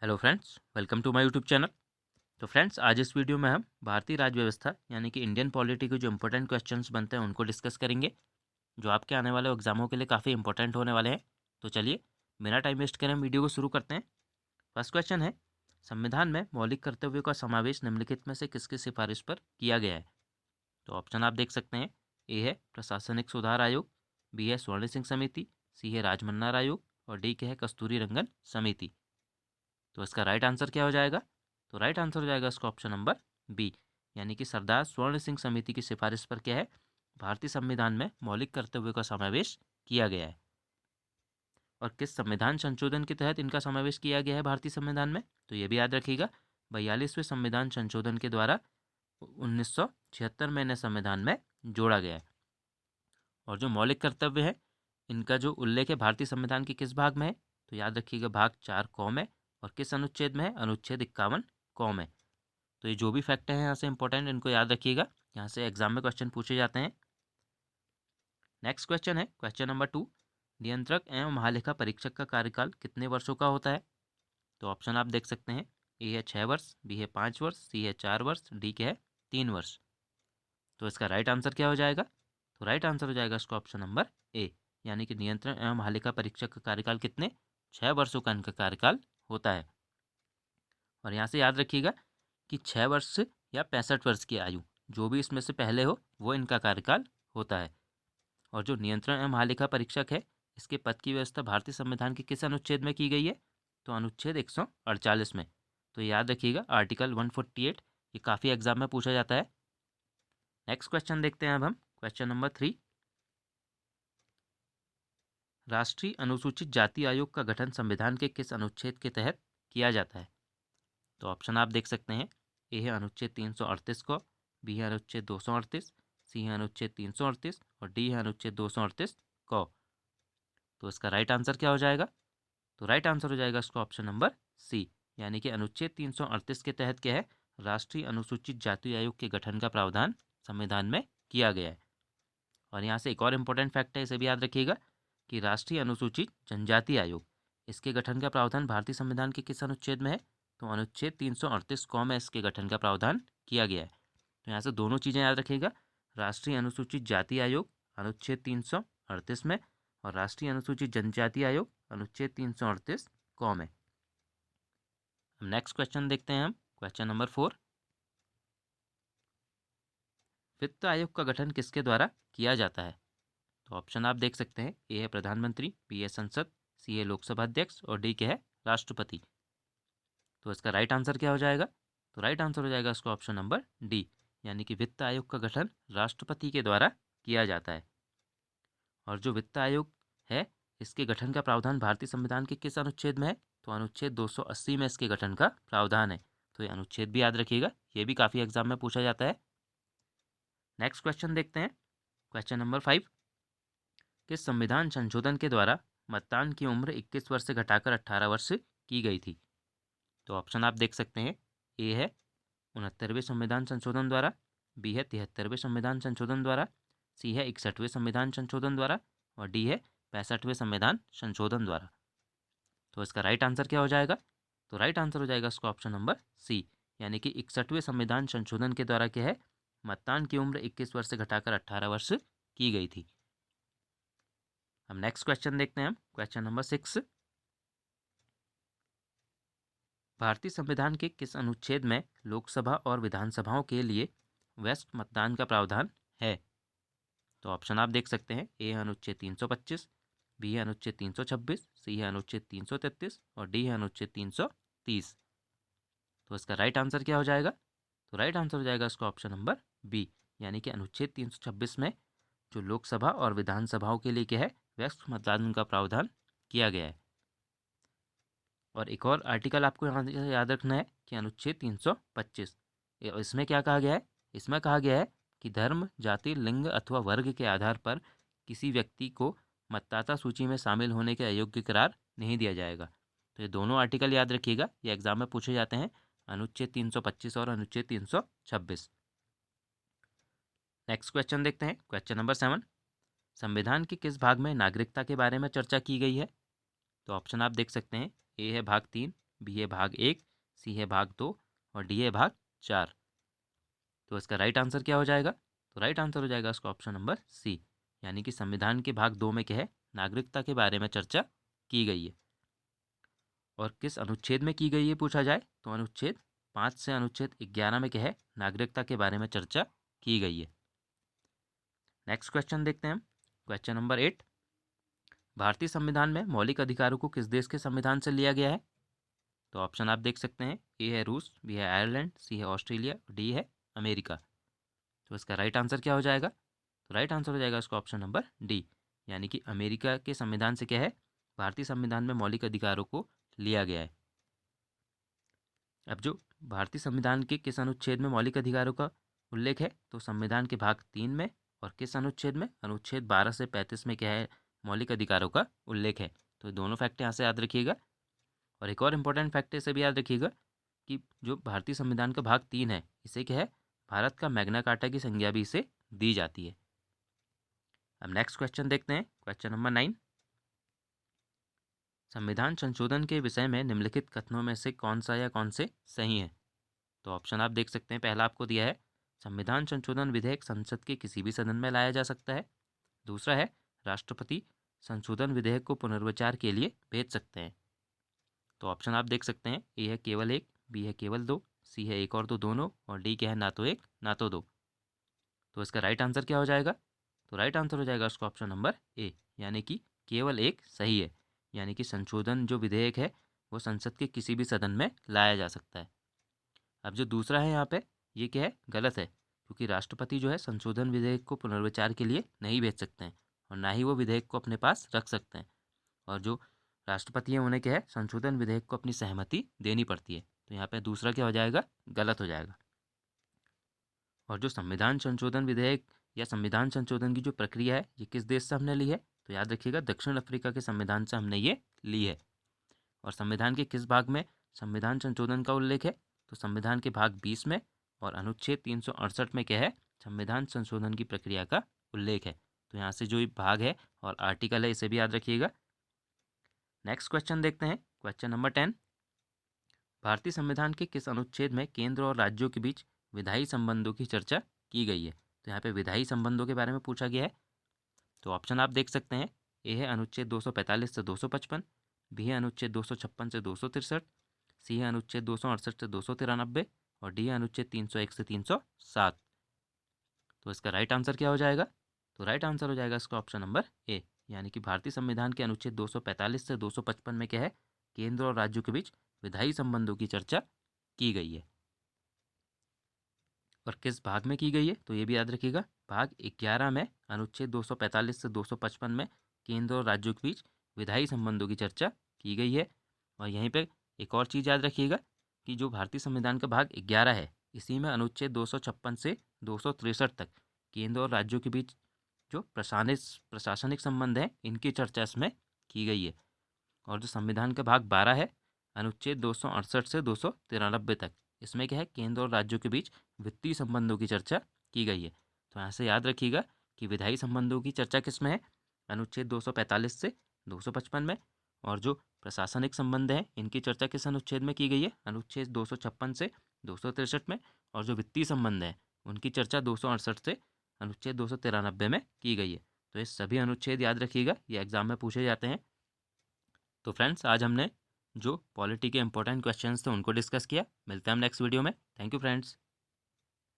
Hello friends, welcome to my YouTube channel. तो friends, आज इस वीडियो में हम भारतीय राज्य व्यवस्था यानी कि इंडियन पॉलिटी के जो इंपॉर्टेंट क्वेश्चंस बनते हैं उनको डिस्कस करेंगे, जो आपके आने वाले एग्जामों के लिए काफ़ी इंपॉर्टेंट होने वाले हैं। तो चलिए, बिना टाइम वेस्ट करें हम वीडियो को शुरू करते हैं। फर्स्ट क्वेश्चन है, संविधान में मौलिक कर्तव्यों का समावेश निम्नलिखित में से किसकी सिफारिश पर किया गया है? तो ऑप्शन आप देख सकते हैं। ए है प्रशासनिक सुधार आयोग, बी है स्वर्ण सिंह समिति, सी है राजमन्नार आयोग और डी के है कस्तूरी रंगन समिति। तो इसका राइट आंसर क्या हो जाएगा? तो राइट आंसर हो जाएगा इसका ऑप्शन नंबर बी, यानी कि सरदार स्वर्ण सिंह समिति की सिफारिश पर क्या है, भारतीय संविधान में मौलिक कर्तव्यों का समावेश किया गया है। और किस संविधान संशोधन के तहत इनका समावेश किया गया है भारतीय संविधान में? तो ये भी याद रखिएगा, 42वें संविधान संशोधन के द्वारा 1976 में नए संविधान में जोड़ा गया है। और जो मौलिक कर्तव्य है, इनका जो उल्लेख है भारतीय संविधान के किस भाग में है? तो याद रखिएगा, भाग 4 कौ में। और किस अनुच्छेद में है? अनुच्छेद 51 कौ में। तो ये जो भी फैक्ट हैं यहाँ से इंपॉर्टेंट, इनको याद रखिएगा, यहाँ से एग्जाम में क्वेश्चन पूछे जाते हैं। नेक्स्ट क्वेश्चन है क्वेश्चन नंबर 2, नियंत्रक एवं महालेखा परीक्षक का कार्यकाल कितने वर्षों का होता है? तो ऑप्शन आप देख सकते हैं। ए है 6 वर्ष, बी है 5 वर्ष, सी है 4 वर्ष, डी के है 3 वर्ष। तो इसका राइट आंसर क्या हो जाएगा? तो राइट आंसर हो जाएगा इसका ऑप्शन नंबर ए, यानी कि नियंत्रण एवं महालेखा परीक्षक का कार्यकाल कितने 6 वर्षों का इनका कार्यकाल होता है। और यहाँ से याद रखिएगा कि 6 वर्ष या 65 वर्ष की आयु, जो भी इसमें से पहले हो वो इनका कार्यकाल होता है। और जो नियंत्रण एवं महालेखा परीक्षक है, इसके पद की व्यवस्था भारतीय संविधान के किस अनुच्छेद में की गई है? तो अनुच्छेद 148 में। तो याद रखिएगा, आर्टिकल 148, ये काफ़ी एग्जाम में पूछा जाता है। नेक्स्ट क्वेश्चन देखते हैं अब हम, क्वेश्चन नंबर 3, राष्ट्रीय अनुसूचित जाति आयोग का गठन संविधान के किस अनुच्छेद के तहत किया जाता है? तो ऑप्शन आप देख सकते हैं। ए है अनुच्छेद 338 को, बी है अनुच्छेद 238, सी है अनुच्छेद 338 और डी है अनुच्छेद 238 को। तो इसका राइट आंसर क्या हो जाएगा? तो राइट आंसर हो जाएगा इसका ऑप्शन नंबर सी, यानी कि अनुच्छेद 338 के तहत क्या है, राष्ट्रीय अनुसूचित जाति आयोग के गठन का प्रावधान संविधान में किया गया है। और यहाँ से एक और इम्पोर्टेंट फैक्ट है, इसे भी याद रखिएगा कि राष्ट्रीय अनुसूचित जनजाति आयोग, इसके गठन का प्रावधान भारतीय संविधान के किस अनुच्छेद में है? तो अनुच्छेद 338 कौ में इसके गठन का प्रावधान किया गया है। तो यहाँ से दोनों चीज़ें याद रखिएगा, राष्ट्रीय अनुसूचित जाति आयोग अनुच्छेद 338 में और राष्ट्रीय अनुसूचित जनजाति आयोग अनुच्छेद 338 कौ में। नेक्स्ट क्वेश्चन देखते हैं हम, क्वेश्चन नंबर 4, वित्त आयोग का गठन किसके द्वारा किया जाता है? तो ऑप्शन आप देख सकते हैं। ए है प्रधानमंत्री, बी है संसद, सी है लोकसभा अध्यक्ष और डी के है राष्ट्रपति। तो इसका राइट आंसर क्या हो जाएगा? तो राइट आंसर हो जाएगा इसका ऑप्शन नंबर डी, यानी कि वित्त आयोग का गठन राष्ट्रपति के द्वारा किया जाता है। और जो वित्त आयोग है, इसके गठन का प्रावधान भारतीय संविधान के किस अनुच्छेद में है? तो अनुच्छेद 280 में इसके गठन का प्रावधान है। तो ये अनुच्छेद भी याद रखिएगा, ये भी काफ़ी एग्जाम में पूछा जाता है। नेक्स्ट क्वेश्चन देखते हैं, क्वेश्चन नंबर 5, किस संविधान संशोधन के द्वारा मतदान की उम्र 21 वर्ष से घटाकर 18 वर्ष की गई थी? तो ऑप्शन आप देख सकते हैं। ए है 69वें संविधान संशोधन द्वारा, बी है 73वें संविधान संशोधन द्वारा, सी है 61वें संविधान संशोधन द्वारा और डी है 65वें संविधान संशोधन द्वारा। तो इसका राइट आंसर क्या हो जाएगा? तो राइट आंसर हो जाएगा इसका ऑप्शन नंबर सी, यानी कि 61वें संविधान संशोधन के द्वारा क्या है, मतदान की उम्र 21 वर्ष से घटाकर 18 वर्ष की गई थी। हम नेक्स्ट क्वेश्चन देखते हैं हम, क्वेश्चन नंबर 6, भारतीय संविधान के किस अनुच्छेद में लोकसभा और विधानसभाओं के लिए वयस्क मतदान का प्रावधान है? तो ऑप्शन आप देख सकते हैं। ए है अनुच्छेद 325, बी है अनुच्छेद 326, सी है अनुच्छेद 333 और डी है अनुच्छेद 330। तो इसका राइट आंसर क्या हो जाएगा? तो राइट आंसर हो जाएगा इसका ऑप्शन नंबर बी, यानी कि अनुच्छेद 326 में जो लोकसभा और विधानसभाओं के लिए क्या है, वयस्क मतदान का प्रावधान किया गया है। और एक और आर्टिकल आपको यहाँ याद रखना है कि अनुच्छेद 325, इसमें क्या कहा गया है? इसमें कहा गया है कि धर्म, जाति, लिंग अथवा वर्ग के आधार पर किसी व्यक्ति को मतदाता सूची में शामिल होने के अयोग्य करार नहीं दिया जाएगा। तो ये दोनों आर्टिकल याद रखिएगा, ये एग्जाम में पूछे जाते हैं, अनुच्छेद 325 और अनुच्छेद 326। नेक्स्ट क्वेश्चन देखते हैं, क्वेश्चन नंबर 7, संविधान के किस भाग में नागरिकता के बारे में चर्चा की गई है? तो ऑप्शन आप देख सकते हैं। ए है भाग 3, बी है भाग 1, सी है भाग 2 और डी है भाग 4। तो इसका राइट आंसर क्या हो जाएगा? तो राइट आंसर हो जाएगा इसका ऑप्शन नंबर सी, यानी कि संविधान के भाग 2 में क्या है, नागरिकता के बारे में चर्चा की गई है। और किस अनुच्छेद में की गई है पूछा जाए तो अनुच्छेद 5 से अनुच्छेद 11 में क्या है, नागरिकता के बारे में चर्चा की गई है। नेक्स्ट क्वेश्चन देखते हैं हम। क्वेश्चन नंबर 8, भारतीय संविधान में मौलिक अधिकारों को किस देश के संविधान से लिया गया है? तो ऑप्शन आप देख सकते हैं, ए है रूस, बी है आयरलैंड, सी है ऑस्ट्रेलिया, डी है अमेरिका। तो इसका राइट आंसर क्या हो जाएगा? तो राइट आंसर हो जाएगा इसका ऑप्शन नंबर डी, यानी कि अमेरिका के संविधान से क्या है, भारतीय संविधान में मौलिक अधिकारों को लिया गया है। अब जो भारतीय संविधान के किस अनुच्छेद में मौलिक अधिकारों का उल्लेख है, तो संविधान के भाग 3 में। और किस अनुच्छेद में? अनुच्छेद 12 से 35 में क्या है, मौलिक अधिकारों का उल्लेख है। तो दोनों फैक्ट यहाँ से याद रखिएगा। और एक और इम्पोर्टेंट फैक्ट इसे भी याद रखिएगा कि जो भारतीय संविधान का भाग 3 है, इसे क्या है, भारत का मैग्ना कार्टा की संज्ञा भी इसे दी जाती है। अब नेक्स्ट क्वेश्चन देखते हैं, क्वेश्चन नंबर 9, संविधान संशोधन के विषय में निम्नलिखित कथनों में से कौन सा या कौन से सही है? तो ऑप्शन आप देख सकते हैं, पहला आपको दिया है, संविधान संशोधन विधेयक संसद के किसी भी सदन में लाया जा सकता है। दूसरा है, राष्ट्रपति संशोधन विधेयक को पुनर्विचार के लिए भेज सकते हैं। तो ऑप्शन आप देख सकते हैं, ए है केवल एक, बी है केवल दो, सी है एक और दो दोनों, और डी क्या है, ना तो एक ना तो दो। तो इसका राइट आंसर क्या हो जाएगा? तो राइट आंसर हो जाएगा उसका ऑप्शन नंबर ए, यानी कि केवल एक सही है, यानी कि संशोधन जो विधेयक है वो संसद के किसी भी सदन में लाया जा सकता है। अब जो दूसरा है यहाँ पे, ये क्या है, गलत है, क्योंकि राष्ट्रपति जो है संशोधन विधेयक को पुनर्विचार के लिए नहीं भेज सकते हैं और ना ही वो विधेयक को अपने पास रख सकते हैं। और जो राष्ट्रपति है उन्हें क्या है, संशोधन विधेयक को अपनी सहमति देनी पड़ती है। तो यहाँ पे दूसरा क्या हो जाएगा, गलत हो जाएगा। और जो संविधान संशोधन विधेयक या संविधान संशोधन की जो प्रक्रिया है, ये किस देश से हमने ली है? तो याद रखिएगा, दक्षिण अफ्रीका के संविधान से हमने ये ली है। और संविधान के किस भाग में संविधान संशोधन का उल्लेख है? तो संविधान के भाग 20 में और अनुच्छेद 368 में क्या है, संविधान संशोधन की प्रक्रिया का उल्लेख है। तो यहाँ से जो ये भाग है और आर्टिकल है, इसे भी याद रखिएगा। नेक्स्ट क्वेश्चन देखते हैं, क्वेश्चन नंबर 10, भारतीय संविधान के किस अनुच्छेद में केंद्र और राज्यों के बीच विधायी संबंधों की चर्चा की गई है? तो यहाँ पे विधायी संबंधों के बारे में पूछा गया है। तो ऑप्शन आप देख सकते हैं, ए है अनुच्छेद 245 से 255, बी है अनुच्छेद 256 से 263, सी है अनुच्छेद 268 से 293 और डी है अनुच्छेद 301 से 307। तो इसका राइट आंसर क्या हो जाएगा? तो राइट आंसर हो जाएगा इसका ऑप्शन नंबर ए, यानी कि भारतीय संविधान के अनुच्छेद 245 से 255 में क्या है, केंद्र और राज्यों के बीच विधायी संबंधों की चर्चा की गई है। और किस भाग में की गई है? तो ये भी याद रखिएगा, भाग 11 में अनुच्छेद 245 से 255 में केंद्र और राज्यों के बीच विधायी संबंधों की चर्चा की गई है। और यहीं पे एक और चीज़ याद रखिएगा कि जो भारतीय संविधान का भाग 11 है, इसी में अनुच्छेद 256 से 263 तक केंद्र और राज्यों के बीच जो प्रशासनिक संबंध हैं, इनकी चर्चा इसमें की गई है। और जो संविधान का भाग 12 है, अनुच्छेद 268 से 293 तक, इसमें क्या है, केंद्र और राज्यों के बीच वित्तीय संबंधों की चर्चा की गई है। तो यहाँ से याद रखिएगा कि विधायी संबंधों की चर्चा किस में है, अनुच्छेद 245 से 255 में। और जो प्रशासनिक संबंध हैं, इनकी चर्चा किस अनुच्छेद में की गई है, अनुच्छेद 256 से 263 में। और जो वित्तीय संबंध हैं, उनकी चर्चा 268 से अनुच्छेद 293 में की गई है। तो ये सभी अनुच्छेद याद रखिएगा, ये एग्जाम में पूछे जाते हैं। तो फ्रेंड्स, आज हमने जो पॉलिटी के इंपॉर्टेंट क्वेश्चंस थे उनको डिस्कस किया। मिलते हैं हम नेक्स्ट वीडियो में। Thank you friends.